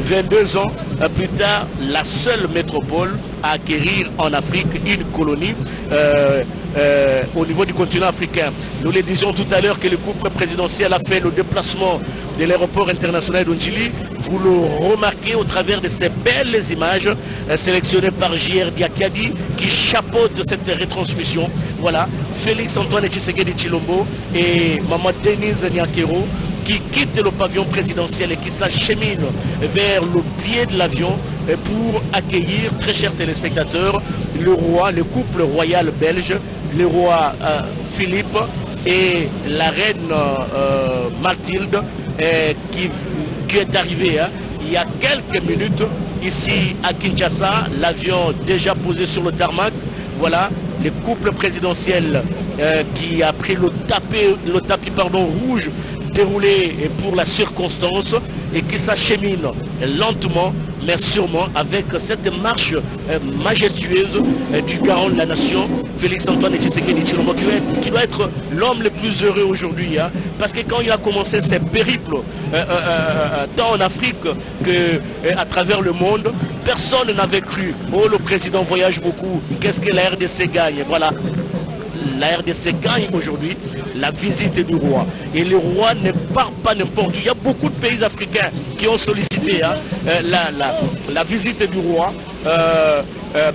22 ans plus tard la seule métropole à acquérir en Afrique une colonie au niveau du continent africain. Nous le disions tout à l'heure que le couple présidentiel a fait le déplacement de l'aéroport international d'Ondjili. Vous le remarquez au travers de ces belles images sélectionnées par JR Diakadi qui chapeaute cette retransmission. Voilà, Félix Antoine Tshisekedi Tshilombo et Maman Denise Nyakero qui quitte le pavillon présidentiel et qui s'achemine vers le pied de l'avion pour accueillir, très chers téléspectateurs, le roi, le couple royal belge, le roi Philippe et la reine Mathilde qui est arrivée il y a quelques minutes ici à Kinshasa, l'avion déjà posé sur le tarmac. Voilà, le couple présidentiel qui a pris le tapis rouge déroulé pour la circonstance et qui s'achemine lentement mais sûrement avec cette marche majestueuse du garant de la nation, Félix Antoine Tshisekedi Tshilombo, qui doit être l'homme le plus heureux aujourd'hui, parce que quand il a commencé ses périples tant en Afrique qu'à travers le monde, personne n'avait cru. Oh, le président voyage beaucoup, qu'est-ce que la RDC gagne? Voilà, la RDC gagne aujourd'hui la visite du roi. Et le roi ne part pas n'importe où. Il y a beaucoup de pays africains qui ont sollicité la visite du roi,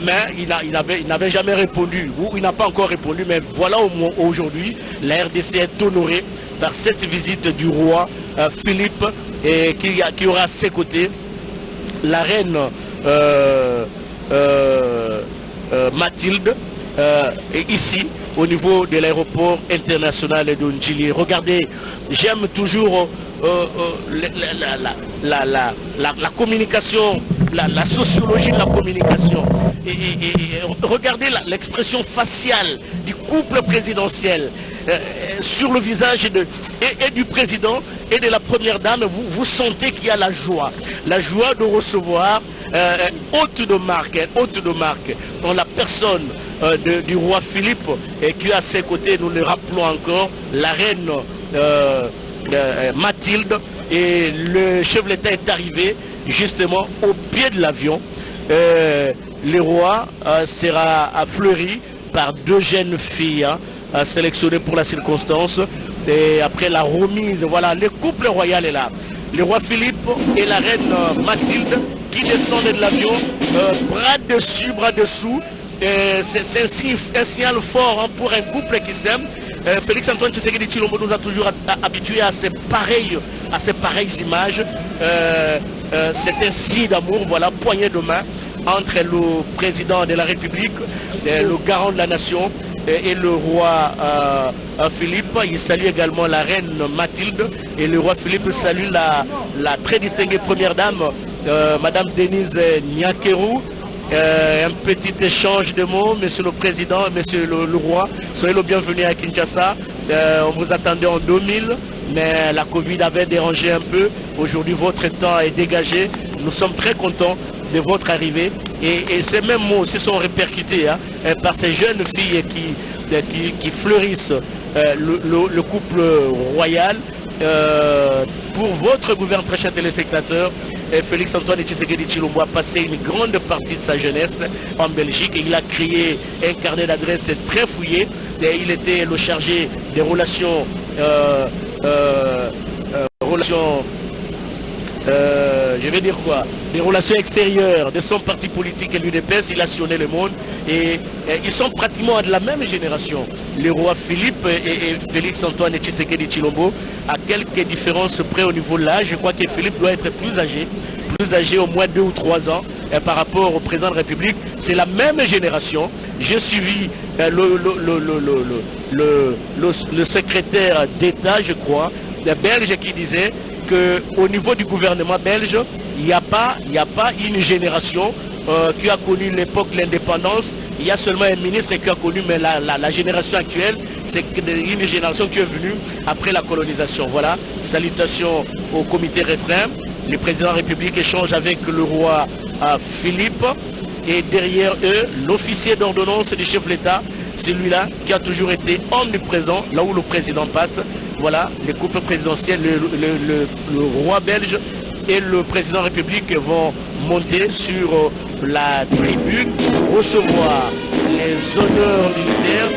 mais il n'avait jamais répondu, ou il n'a pas encore répondu, mais voilà aujourd'hui, la RDC est honorée par cette visite du roi Philippe, et qui aura à ses côtés la reine Mathilde, et ici, au niveau de l'aéroport international d'Ondjili. Regardez, j'aime toujours la communication, la sociologie de la communication. Et regardez l'expression faciale du couple présidentiel sur le visage et du président et de la première dame. Vous sentez qu'il y a la joie de recevoir hôte de marque, dans la personne du roi Philippe, et qui à ses côtés, nous le rappelons encore, la reine Mathilde, et le chef de l'État est arrivé justement au pied de l'avion. Le roi sera fleuri par deux jeunes filles sélectionnées pour la circonstance. Et après la remise, voilà, le couple royal est là. Le roi Philippe et la reine Mathilde qui descendent de l'avion, bras dessus, bras dessous. C'est un signal fort hein, pour un couple qui s'aime. Félix Antoine Tshisekedi Tshilombo nous a toujours habitués à ces pareilles images. C'est un signe d'amour, voilà, poignée de main entre le président de la République, le garant de la nation et le roi Philippe. Il salue également la reine Mathilde et le roi Philippe salue la très distinguée première dame, Madame Denise Nyakeru. Un petit échange de mots, monsieur le président, monsieur le roi, soyez le bienvenu à Kinshasa. On vous attendait en 2000, mais la Covid avait dérangé un peu. Aujourd'hui, votre temps est dégagé. Nous sommes très contents de votre arrivée. Et ces mêmes mots aussi sont répercutés hein, par ces jeunes filles qui fleurissent le couple royal. Pour votre gouvernement, très chers téléspectateurs, Félix Antoine Tshisekedi Tshilombo a passé une grande partie de sa jeunesse en Belgique. Il a créé un carnet d'adresses très fouillé. Et il était le chargé des relations, des relations extérieures de son parti politique et l'UDPS. Il a sillonné le monde et ils sont pratiquement de la même génération. Le roi Philippe et Félix Antoine Tshisekedi Tshilombo, à quelques différences près au niveau de l'âge. Je crois que Philippe doit être plus âgé au moins 2 ou 3 ans par rapport au président de la République. C'est la même génération. J'ai suivi le secrétaire d'État, je crois, belge qui disait qu'au niveau du gouvernement belge, il n'y a pas une génération qui a connu l'époque de l'indépendance. Il y a seulement un ministre qui a connu, mais la génération actuelle, c'est une génération qui est venue après la colonisation. Voilà, salutations au comité restreint. Le président de la République échange avec le roi Philippe. Et derrière eux, l'officier d'ordonnance du chef de l'État, celui-là qui a toujours été omniprésent là où le président passe. Voilà, les couples présidentiels, le roi belge et le président de la République vont monter sur la tribune pour recevoir les honneurs militaires.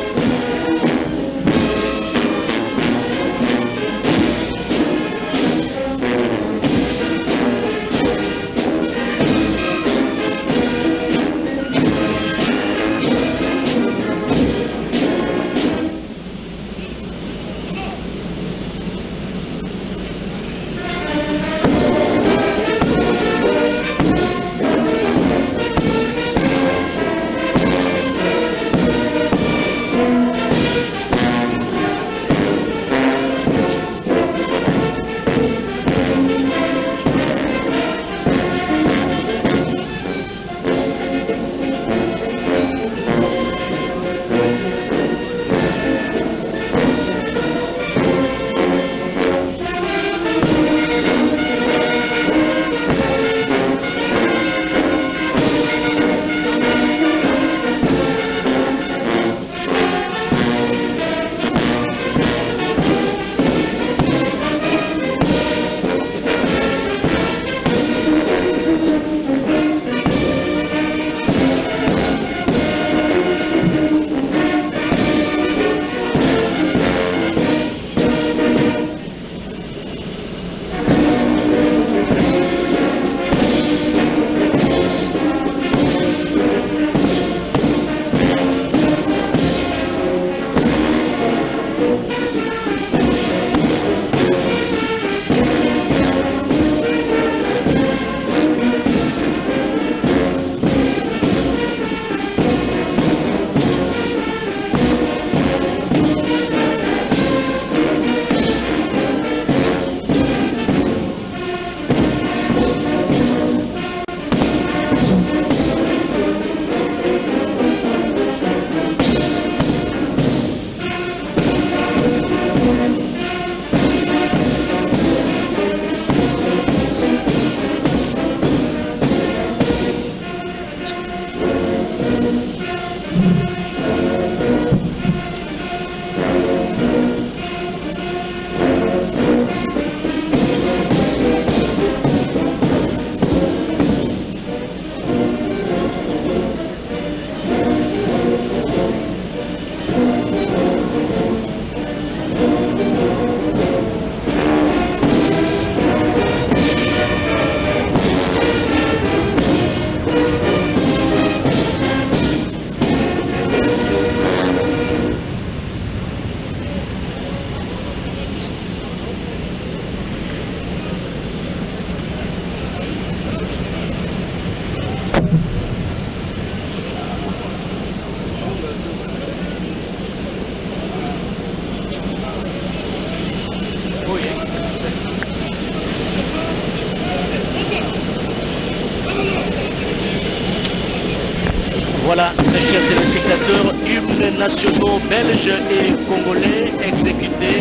nationaux belges et congolais exécutés.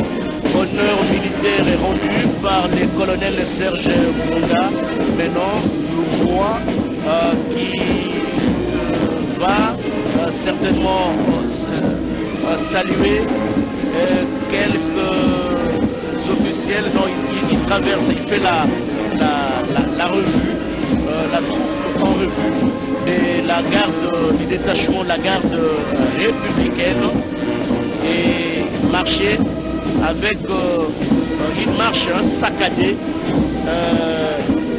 Honneur militaire est rendu par le colonel Serge Mbonga. Maintenant, le roi qui va certainement saluer quelques officiels. Non, il traverse, il fait la revue, la troupe en revue de la garde, du détachement, la garde républicaine, et marcher avec une marche saccadée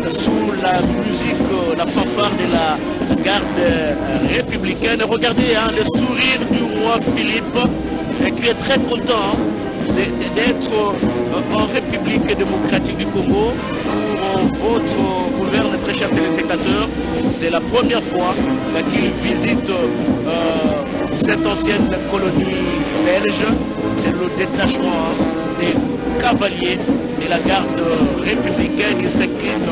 sous la musique, la fanfare de la garde républicaine. Regardez le sourire du roi Philippe, qui est très content d'être en République démocratique du Congo. Pour votre gouverneur, très chers téléspectateurs, c'est la première fois qu'il visite cette ancienne colonie belge. C'est le détachement des cavaliers de la garde républicaine. Il s'incline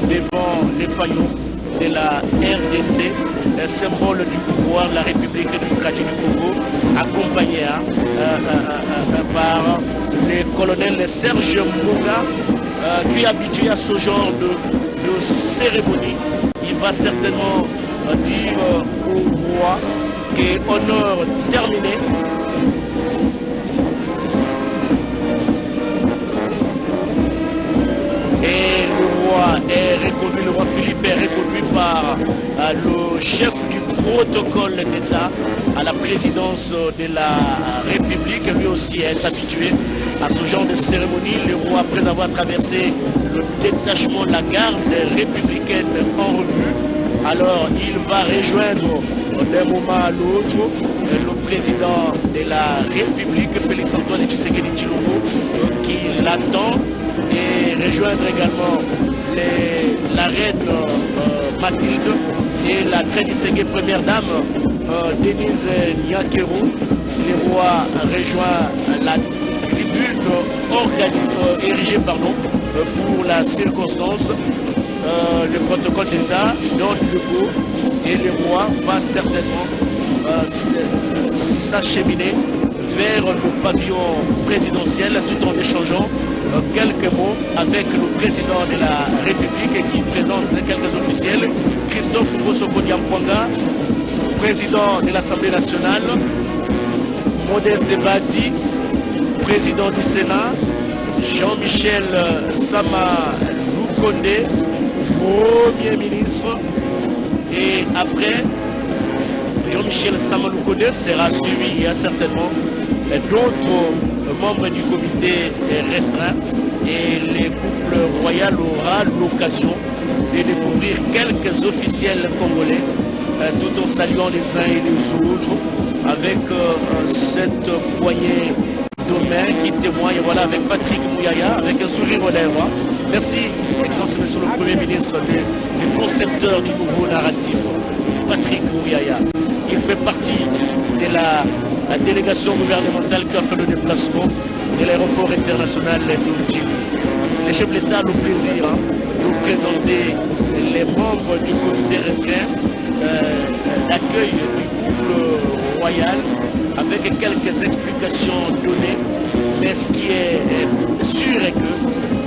devant les faillons de la RDC, symbole du pouvoir de la République démocratique du Congo, accompagné par le colonel Serge Mbonga, qui est habitué à ce genre de cérémonie. Il va certainement dire au roi que honneur terminé. Et le roi est reconduit, le roi Philippe est reconduit par le chef du protocole d'État à la présidence de la République. Lui aussi est habitué à ce genre de cérémonie. Le roi, après avoir traversé le détachement de la garde républicaine en revue, alors il va rejoindre d'un moment à l'autre le président de la République, Félix-Antoine Tshisekedi Tshilombo, qui l'attend, et rejoindre également la reine Mathilde et la très distinguée première dame Denise Nyakeru. Le roi rejoint la tribune érigée pour la circonstance. Le protocole d'État donne le go et le roi va certainement s'acheminer vers le pavillon présidentiel tout en échangeant quelques mots avec le président de la République qui présente quelques officiels. Christophe Bosoko-Diamkwanga, président de l'Assemblée nationale. Modeste Badi, président du Sénat. Jean-Michel Sama Lukonde, premier ministre. Et après, Jean-Michel Sama Lukonde sera suivi certainement d'autres membres du comité restreint, et le couple royal aura l'occasion de découvrir quelques officiels congolais tout en saluant les uns et les autres avec cette poignée de main qui témoigne, voilà, avec Patrick Mouyaya, avec un sourire aux lèvres. Merci, Excellence Monsieur le Premier ministre, le concepteur du nouveau narratif, Patrick Mouyaya. Il fait partie de la délégation gouvernementale qui a fait le déplacement de l'aéroport international de Ndjili. Les chefs de l'État ont le plaisir de présenter les membres du comité restreint, l'accueil du couple royal avec quelques explications données. Mais ce qui est sûr est que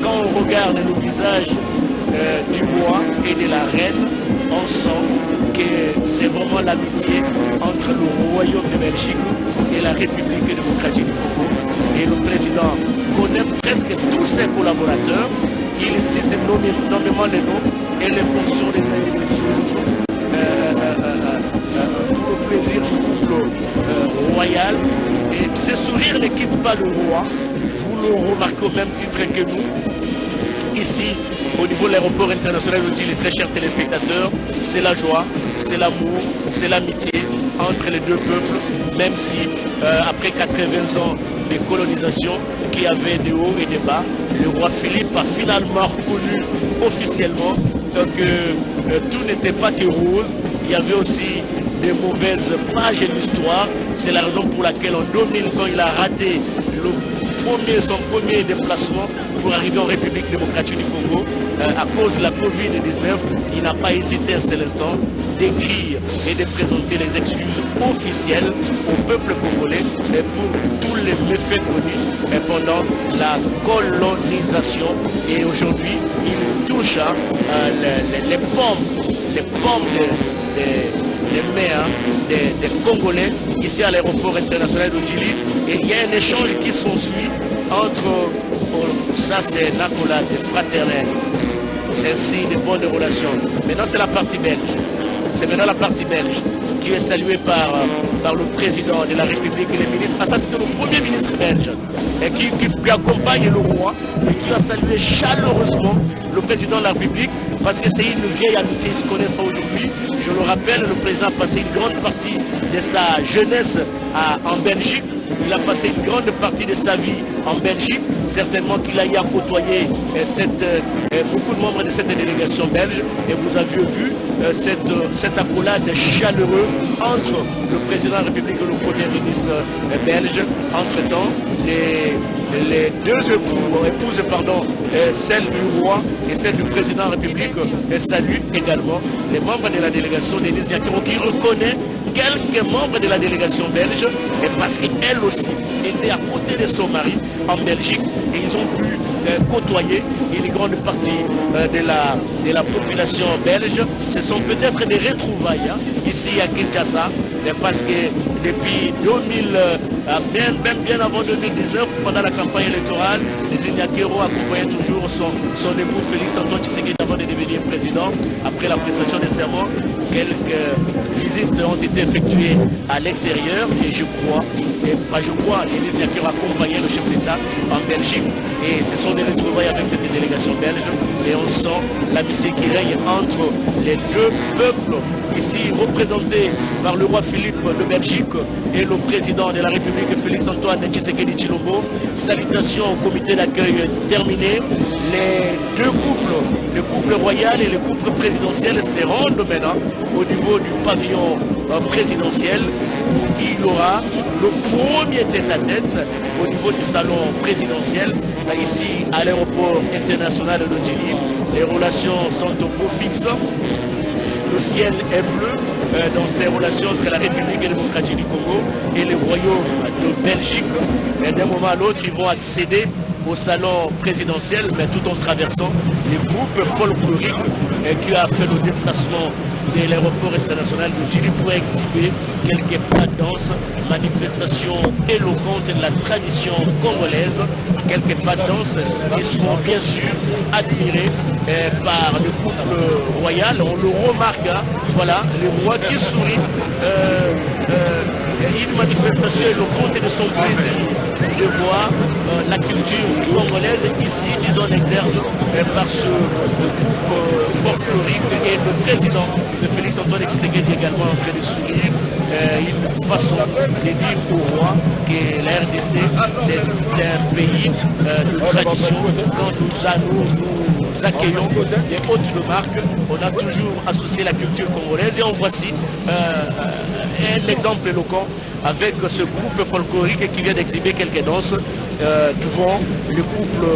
quand on regarde le visage du roi et de la reine, on sent que c'est vraiment l'amitié entre le royaume de Belgique et la République démocratique du Congo. Et le président connaît presque tous ses collaborateurs. Il cite nommément les noms et les fonctions des uns et des autres. Pour le plaisir du couple royal. Et ce sourire ne quitte pas le roi. Vous le remarquez au même titre que nous. Ici, au niveau de l'aéroport international de Ndjili, très chers téléspectateurs, c'est la joie, c'est l'amour, c'est l'amitié entre les deux peuples, même si après 80 ans de colonisation qui avait des hauts et des bas, le roi Philippe a finalement reconnu officiellement que tout n'était pas que rose. Il y avait aussi des mauvaises pages de l'histoire. C'est la raison pour laquelle en 2000, quand il a raté le son premier déplacement pour arriver en République démocratique du Congo. À cause de la Covid-19, il n'a pas hésité un seul instant d'écrire et de présenter les excuses officielles au peuple congolais pour tous les méfaits connus pendant la colonisation. Et aujourd'hui, il touche les pommes des mains des Congolais ici à l'aéroport international de Djili. Et il y a un échange qui s'ensuit entre, ça c'est une accolade fraternelle, c'est un signe de bonnes relations. Maintenant c'est la partie belge. C'est maintenant la partie belge qui est saluée par le président de la République et les ministres. Ah, ça c'était le premier ministre belge et qui accompagne le roi et qui a salué chaleureusement le président de la République parce que c'est une vieille amitié, ils ne se connaissent pas aujourd'hui. Je le rappelle, le président a passé une grande partie de sa jeunesse en Belgique. Il a passé une grande partie de sa vie en Belgique. Certainement qu'il a y à côtoyer beaucoup de membres de cette délégation belge. Et vous avez vu cette accolade chaleureuse entre le président de la République et le premier ministre belge. Entre-temps, les deux épouses, celle du roi et celle du président de la République, saluent également les membres de la délégation Denise Nyakero qui reconnaît quelques membres de la délégation belge et parce qu'elle aussi était à côté de son mari en Belgique et ils ont pu côtoyer une grande partie de la population belge. Ce sont peut-être des retrouvailles ici à Kinshasa parce que depuis 2000, bien avant 2019, pendant la campagne électorale, Denise Nyakero accompagnait toujours son époux Félix Antoine Tshisekedi avant de devenir président. Après la prestation des serments, quelques visites ont été effectuées à l'extérieur et je crois, Denise Nyakero a accompagné le chef d'État en Belgique et ce sont des retrouvailles avec cette délégation belge et on sent l'amitié qui règne entre les deux peuples ici représentés par le roi Philippe de Belgique et le président de la République Félix Antoine Tshisekedi Tshilombo. Salutations au comité d'accueil terminé. Les deux couples, le couple royal et le couple présidentiel se rendent maintenant au niveau du pavillon présidentiel où il y aura le premier tête-à-tête au niveau du salon présidentiel ici à l'aéroport international de Djili. Les relations sont au beau fixe. Le ciel est bleu dans ces relations entre la République démocratique du Congo et le Royaume de Belgique. Et d'un moment à l'autre, ils vont accéder au salon présidentiel, mais tout en traversant les groupes folkloriques qui a fait le déplacement de l'aéroport international de Djili pour exhiber quelques pas de danse, manifestations éloquentes de la tradition congolaise, quelques pas de danse qui seront bien sûr admirés par le couple royal. On le remarque, voilà, le roi qui sourit, une manifestation éloquente de son plaisir de voir la culture congolaise ici mise en exergue par ce groupe folklorique et le président de Félix Antoine Tshisekedi également en train de sourire. Une façon de dire au roi que la RDC c'est un pays de tradition. Quand nous accueillons des hôtes de marque, on a toujours associé la culture congolaise et en voici un exemple éloquent avec ce groupe folklorique qui vient d'exhiber quelques danses devant le couple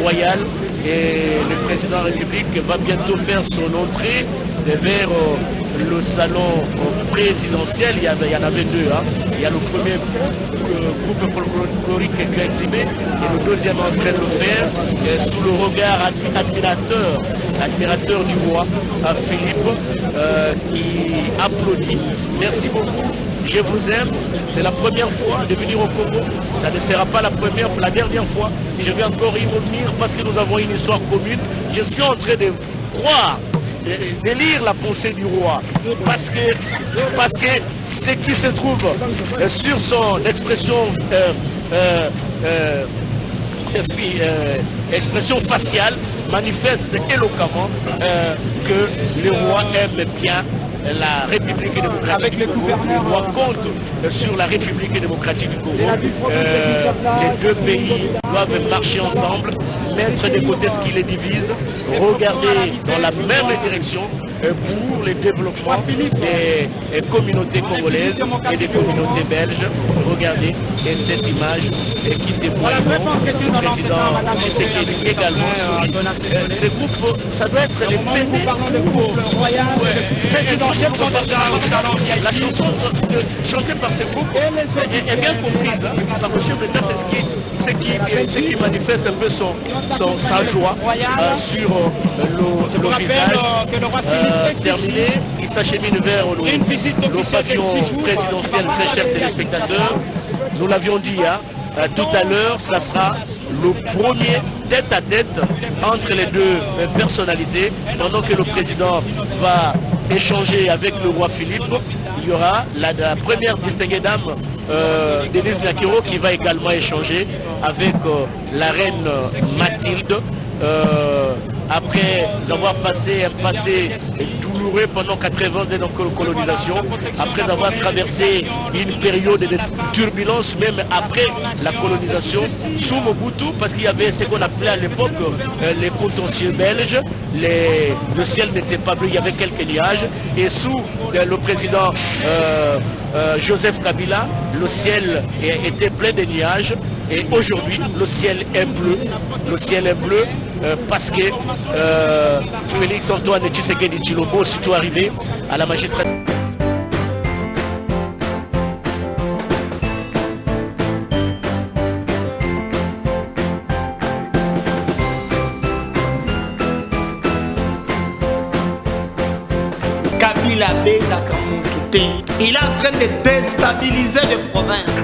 royal et le président de la République va bientôt faire son entrée vers le salon présidentiel. Il y en avait deux. Il y a le premier groupe folklorique qui a exhibé et le deuxième en train de le faire sous le regard admirateur du roi Philippe qui applaudit. Merci beaucoup. Je vous aime, c'est la première fois de venir au Congo, ça ne sera pas la première fois, la dernière fois, je vais encore y revenir parce que nous avons une histoire commune. Je suis en train de croire, de lire la pensée du roi, parce que ce qui se trouve sur son expression faciale manifeste éloquemment que le roi aime bien la République démocratique du Congo. Le roi compte sur la République démocratique du Congo. Les deux pays doivent marcher ensemble, mettre de côté ce qui les divise, regarder dans la même direction pour le développement des communautés congolaises et des communautés belges. regardez cette image qui témoigne du président Tshisekedi également. Ces groupes, ça doit être les PD. La chanson chantée par ces groupes est bien comprise par M. Bleda, c'est ce qui manifeste un peu sa joie sur le visage. Terminé, il s'achemine vers le pavillon présidentiel. Très chers téléspectateurs, nous l'avions dit tout à l'heure, ça sera le premier tête-à-tête entre les deux personnalités. Pendant que le président va échanger avec le roi Philippe, il y aura la première distinguée dame, Denise Nakiro, qui va également échanger avec la reine Mathilde. Après avoir passé un passé douloureux pendant 80 ans de colonisation, après avoir traversé une période de turbulence, même après la colonisation, sous Mobutu, parce qu'il y avait ce qu'on appelait à l'époque les contentieux belges, le ciel n'était pas bleu, il y avait quelques nuages, et sous le président Joseph Kabila, le ciel était plein de nuages, et aujourd'hui le ciel est bleu. Le ciel est bleu parce que Félix Antoine Tshisekedi Tshilombo, aussitôt arrivé à la magistrature.
Kabila Beta Kamoutoute, il est en train de déstabiliser les provinces.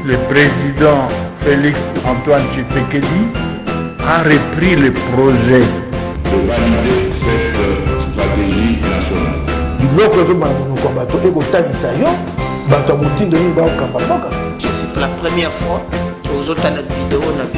Le président Félix Antoine Tshisekedi a repris le projet
de valider cette stratégie nationale.
C'est la première fois que vous avez une vidéo dans